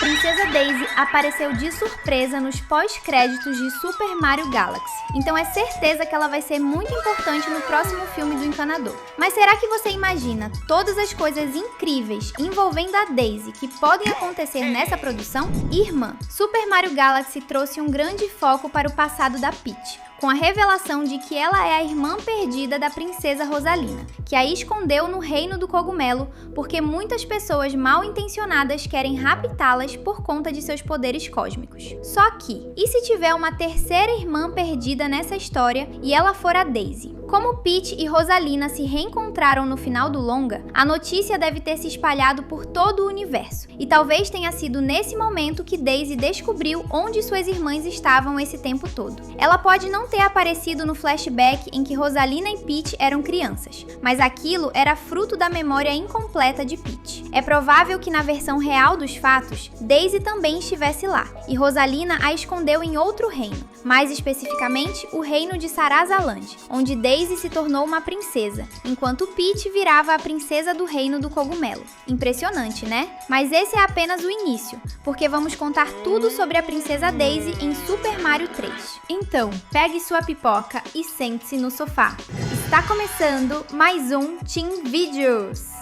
princesa Daisy apareceu de surpresa nos pós-créditos de Super Mario Galaxy, então é certeza que ela vai ser muito importante no próximo filme do Encanador. Mas será que você imagina todas as coisas incríveis envolvendo a Daisy que podem acontecer nessa produção? Irmã, Super Mario Galaxy trouxe um grande foco para o passado da Peach, com a revelação de que ela é a irmã perdida da princesa Rosalina, que a escondeu no reino do cogumelo porque muitas pessoas mal intencionadas querem raptá-las por conta de seus poderes cósmicos. Só que, e se tiver uma terceira irmã perdida nessa história e ela for a Daisy? Como Peach e Rosalina se reencontraram no final do longa, a notícia deve ter se espalhado por todo o universo, e talvez tenha sido nesse momento que Daisy descobriu onde suas irmãs estavam esse tempo todo. Ela pode não ter aparecido no flashback em que Rosalina e Peach eram crianças, mas aquilo era fruto da memória incompleta de Peach. É provável que na versão real dos fatos, Daisy também estivesse lá, e Rosalina a escondeu em outro reino, mais especificamente o reino de Sarasaland, onde Daisy se tornou uma princesa, enquanto Peach virava a princesa do reino do cogumelo. Impressionante, né? Mas esse é apenas o início, porque vamos contar tudo sobre a princesa Daisy em Super Mario 3. Então, pegue sua pipoca e sente-se no sofá. Está começando mais um Team Videos!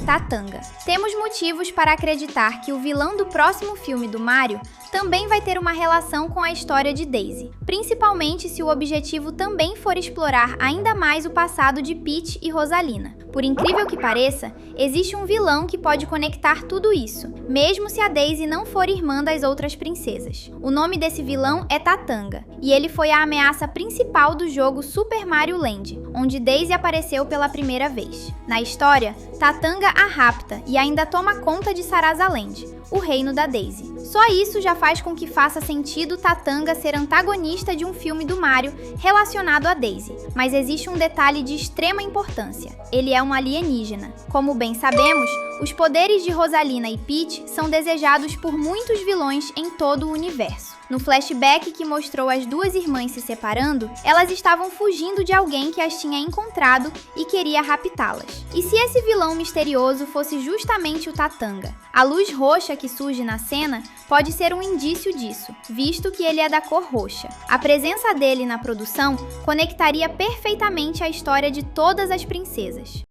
Tatanga. Temos motivos para acreditar que o vilão do próximo filme do Mario também vai ter uma relação com a história de Daisy, principalmente se o objetivo também for explorar ainda mais o passado de Peach e Rosalina. Por incrível que pareça, existe um vilão que pode conectar tudo isso, mesmo se a Daisy não for irmã das outras princesas. O nome desse vilão é Tatanga, e ele foi a ameaça principal do jogo Super Mario Land, onde Daisy apareceu pela primeira vez. Na história, Tatanga a rapta e ainda toma conta de Sarasaland, o reino da Daisy. Só isso já faz com que faça sentido Tatanga ser antagonista de um filme do Mario relacionado a Daisy. Mas existe um detalhe de extrema importância: ele é um alienígena. Como bem sabemos, os poderes de Rosalina e Peach são desejados por muitos vilões em todo o universo. No flashback que mostrou as duas irmãs se separando, elas estavam fugindo de alguém que as tinha encontrado e queria raptá-las. E se esse vilão misterioso fosse justamente o Tatanga? A luz roxa que surge na cena pode ser um indício disso, visto que ele é da cor roxa. A presença dele na produção conectaria perfeitamente a história de todas as princesas.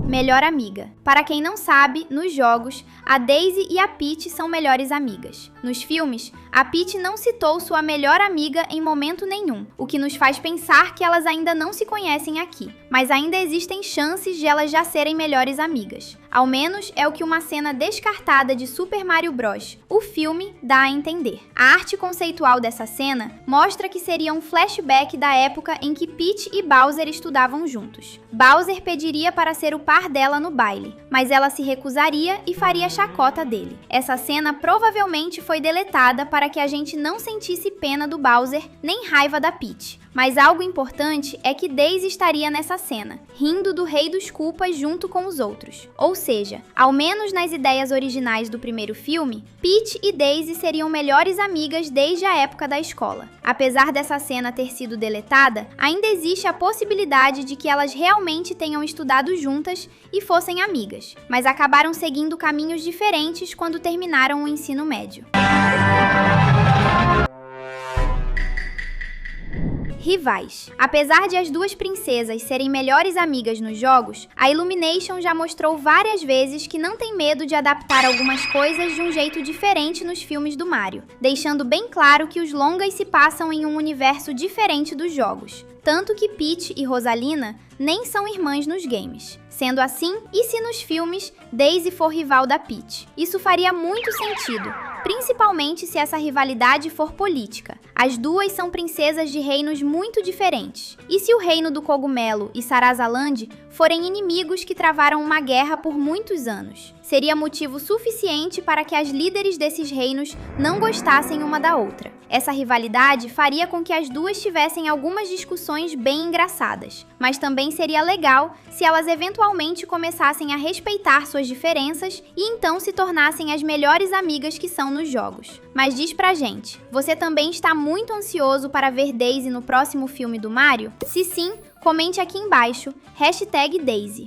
Melhor amiga. Para quem não sabe, nos jogos, a Daisy e a Peach são melhores amigas. Nos filmes, a Peach não citou sua melhor amiga em momento nenhum, o que nos faz pensar que elas ainda não se conhecem aqui. Mas ainda existem chances de elas já serem melhores amigas. Ao menos é o que uma cena descartada de Super Mario Bros., o filme, dá a entender. A arte conceitual dessa cena mostra que seria um flashback da época em que Peach e Bowser estudavam juntos. Bowser pediria para ser o par dela no baile, mas ela se recusaria e faria chacota dele. Essa cena provavelmente foi deletada para que a gente não sentisse pena do Bowser nem raiva da Peach. Mas algo importante é que Daisy estaria nessa cena, rindo do Rei dos Koopas junto com os outros. Ou seja, ao menos nas ideias originais do primeiro filme, Peach e Daisy seriam melhores amigas desde a época da escola. Apesar dessa cena ter sido deletada, ainda existe a possibilidade de que elas realmente tenham estudado juntas e fossem amigas, mas acabaram seguindo caminhos diferentes quando terminaram o ensino médio. Rivais. Apesar de as duas princesas serem melhores amigas nos jogos, a Illumination já mostrou várias vezes que não tem medo de adaptar algumas coisas de um jeito diferente nos filmes do Mario, deixando bem claro que os longas se passam em um universo diferente dos jogos. Tanto que Peach e Rosalina nem são irmãs nos games. Sendo assim, e se nos filmes Daisy for rival da Peach? Isso faria muito sentido, principalmente se essa rivalidade for política. As duas são princesas de reinos muito diferentes. E se o reino do cogumelo e Sarasaland forem inimigos que travaram uma guerra por muitos anos? Seria motivo suficiente para que as líderes desses reinos não gostassem uma da outra. Essa rivalidade faria com que as duas tivessem algumas discussões bem engraçadas, mas também seria legal se elas eventualmente começassem a respeitar suas diferenças e então se tornassem as melhores amigas que são nos jogos. Mas diz pra gente, você também está muito ansioso para ver Daisy no próximo filme do Mario? Se sim, Comente aqui embaixo, #Daisy.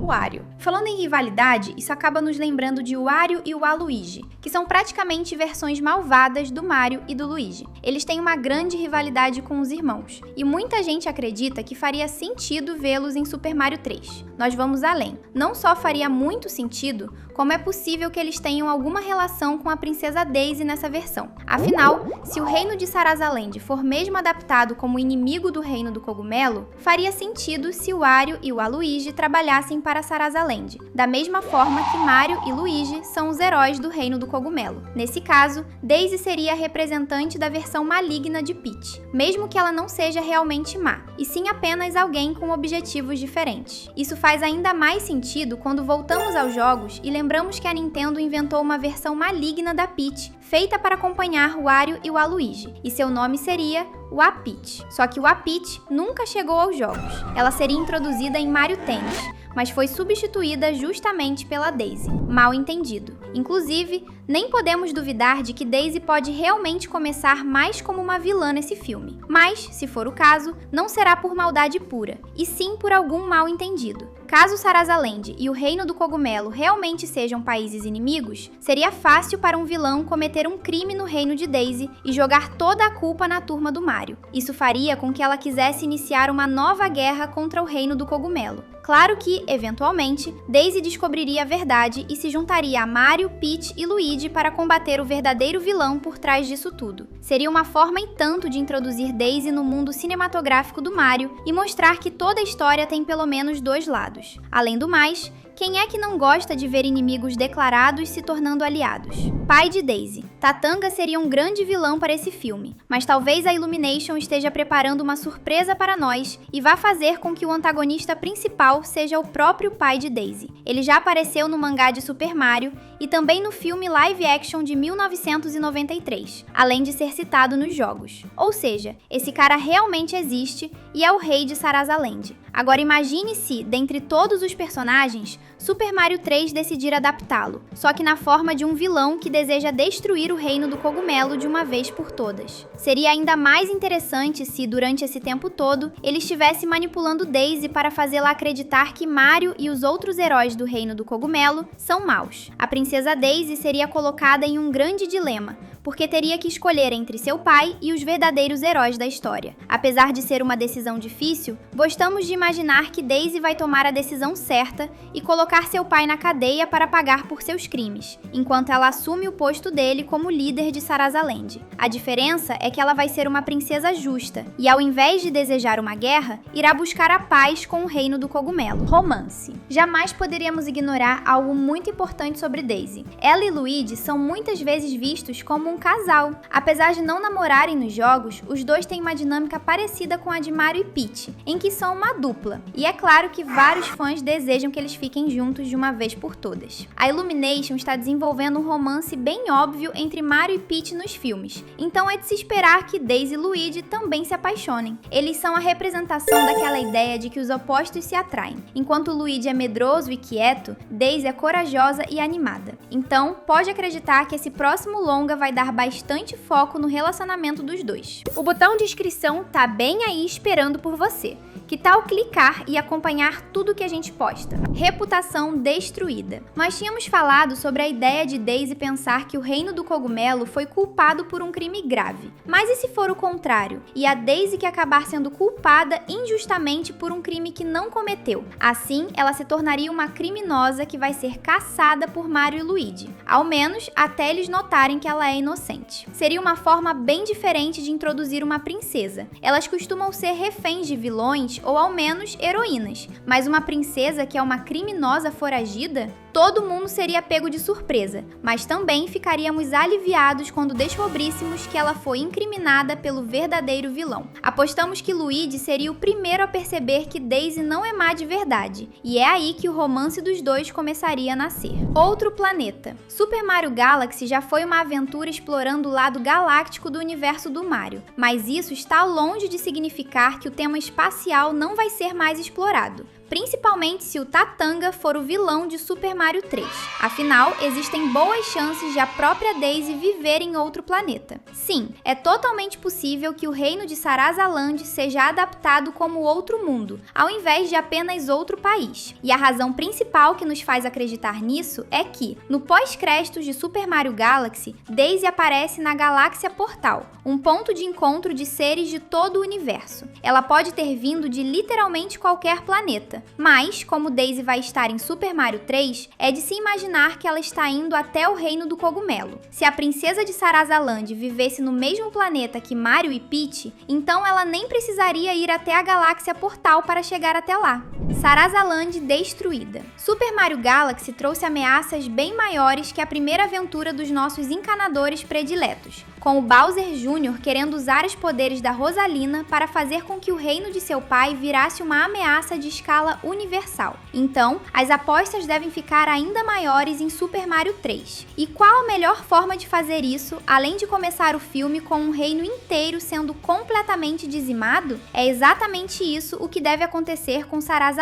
Wario. Falando em rivalidade, isso acaba nos lembrando de Wario e o Waluigi, que são praticamente versões malvadas do Mario e do Luigi. Eles têm uma grande rivalidade com os irmãos, e muita gente acredita que faria sentido vê-los em Super Mario 3. Nós vamos além. Não só faria muito sentido, como é possível que eles tenham alguma relação com a princesa Daisy nessa versão. Afinal, se o reino de Sarasaland for mesmo adaptado como inimigo do reino do cogumelo, faria sentido se o Wario e o Waluigi trabalhassem para Sarasaland, da mesma forma que Mario e Luigi são os heróis do reino do cogumelo. Nesse caso, Daisy seria a representante da versão maligna de Peach, mesmo que ela não seja realmente má, e sim apenas alguém com objetivos diferentes. Isso faz ainda mais sentido quando voltamos aos jogos e lembramos que a Nintendo inventou uma versão maligna da Peach, feita para acompanhar Wario e Waluigi, e seu nome seria Wha-Peach. Só que Wha-Peach nunca chegou aos jogos. Ela seria introduzida em Mario Tennis, mas foi substituída justamente pela Daisy. Mal entendido. Inclusive, nem podemos duvidar de que Daisy pode realmente começar mais como uma vilã nesse filme. Mas, se for o caso, não será por maldade pura, e sim por algum mal entendido. Caso Sarasaland e o Reino do Cogumelo realmente sejam países inimigos, seria fácil para um vilão cometer um crime no reino de Daisy e jogar toda a culpa na turma do Mario. Isso faria com que ela quisesse iniciar uma nova guerra contra o Reino do Cogumelo. Claro que, eventualmente, Daisy descobriria a verdade e se juntaria a Mario, Peach e Luigi para combater o verdadeiro vilão por trás disso tudo. Seria uma forma e tanto de introduzir Daisy no mundo cinematográfico do Mario e mostrar que toda a história tem pelo menos dois lados. Além do mais, quem é que não gosta de ver inimigos declarados se tornando aliados? Pai de Daisy. Tatanga seria um grande vilão para esse filme, mas talvez a Illumination esteja preparando uma surpresa para nós e vá fazer com que o antagonista principal seja o próprio pai de Daisy. Ele já apareceu no mangá de Super Mario e também no filme live action de 1993, além de ser citado nos jogos. Ou seja, esse cara realmente existe e é o rei de Sarasaland. Agora imagine se, dentre todos os personagens, Super Mario 3 decidir adaptá-lo, só que na forma de um vilão que deseja destruir o reino do cogumelo de uma vez por todas. Seria ainda mais interessante se, durante esse tempo todo, ele estivesse manipulando Daisy para fazê-la acreditar que Mario e os outros heróis do reino do cogumelo são maus. A princesa Daisy seria colocada em um grande dilema, porque teria que escolher entre seu pai e os verdadeiros heróis da história. Apesar de ser uma decisão difícil, gostamos de imaginar que Daisy vai tomar a decisão certa e colocar seu pai na cadeia para pagar por seus crimes, enquanto ela assume o posto dele como líder de Sarasaland. A diferença é que ela vai ser uma princesa justa, e ao invés de desejar uma guerra, irá buscar a paz com o reino do cogumelo. Romance. Jamais poderíamos ignorar algo muito importante sobre Daisy. Ela e Luigi são muitas vezes vistos como um casal. Apesar de não namorarem nos jogos, os dois têm uma dinâmica parecida com a de Mario e Peach, em que são uma dupla. E é claro que vários fãs desejam que eles fiquem juntos de uma vez por todas. A Illumination está desenvolvendo um romance bem óbvio entre Mario e Peach nos filmes, então é de se esperar que Daisy e Luigi também se apaixonem. Eles são a representação daquela ideia de que os opostos se atraem. Enquanto Luigi é medroso e quieto, Daisy é corajosa e animada. Então, pode acreditar que esse próximo longa vai dar bastante foco no relacionamento dos dois. O botão de inscrição tá bem aí esperando por você. Que tal clicar e acompanhar tudo que a gente posta? Reputação destruída. Nós tínhamos falado sobre a ideia de Daisy pensar que o reino do cogumelo foi culpado por um crime grave. Mas e se for o contrário? E a Daisy que acabar sendo culpada injustamente por um crime que não cometeu? Assim, ela se tornaria uma criminosa que vai ser caçada por Mario e Luigi. Ao menos, até eles notarem que ela é inocente. Seria uma forma bem diferente de introduzir uma princesa. Elas costumam ser reféns de vilões ou ao menos heroínas, mas uma princesa que é uma criminosa foragida? Todo mundo seria pego de surpresa, mas também ficaríamos aliviados quando descobríssemos que ela foi incriminada pelo verdadeiro vilão. Apostamos que Luigi seria o primeiro a perceber que Daisy não é má de verdade, e é aí que o romance dos dois começaria a nascer. Outro planeta. Super Mario Galaxy já foi uma aventura explorando o lado galáctico do universo do Mario, mas isso está longe de significar que o tema espacial não vai ser mais explorado. principalmente se o Tatanga for o vilão de Super Mario 3. Afinal, existem boas chances de a própria Daisy viver em outro planeta. Sim, é totalmente possível que o reino de Sarasaland seja adaptado como outro mundo, ao invés de apenas outro país. E a razão principal que nos faz acreditar nisso é que, no pós-créditos de Super Mario Galaxy, Daisy aparece na Galáxia Portal, um ponto de encontro de seres de todo o universo. Ela pode ter vindo de literalmente qualquer planeta, mas, como Daisy vai estar em Super Mario 3, é de se imaginar que ela está indo até o reino do cogumelo. Se a princesa de Sarasaland vivesse no mesmo planeta que Mario e Peach, então ela nem precisaria ir até a Galáxia Portal para chegar até lá. Sarasaland destruída. Super Mario Galaxy trouxe ameaças bem maiores que a primeira aventura dos nossos encanadores prediletos, com o Bowser Jr. querendo usar os poderes da Rosalina para fazer com que o reino de seu pai virasse uma ameaça de escala universal. Então, as apostas devem ficar ainda maiores em Super Mario 3. E qual a melhor forma de fazer isso, além de começar o filme com um reino inteiro sendo completamente dizimado? É exatamente isso o que deve acontecer com Sarasaland.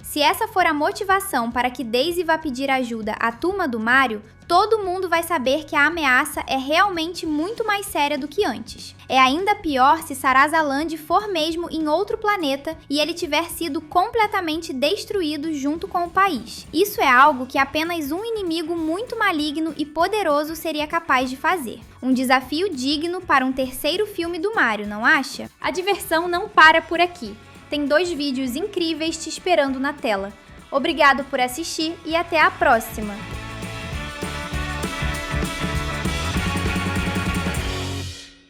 Se essa for a motivação para que Daisy vá pedir ajuda à turma do Mario, todo mundo vai saber que a ameaça é realmente muito mais séria do que antes. É ainda pior se Sarasaland for mesmo em outro planeta e ele tiver sido completamente destruído junto com o país. Isso é algo que apenas um inimigo muito maligno e poderoso seria capaz de fazer. Um desafio digno para um terceiro filme do Mario, não acha? A diversão não para por aqui. Tem 2 vídeos incríveis te esperando na tela. Obrigado por assistir e até a próxima!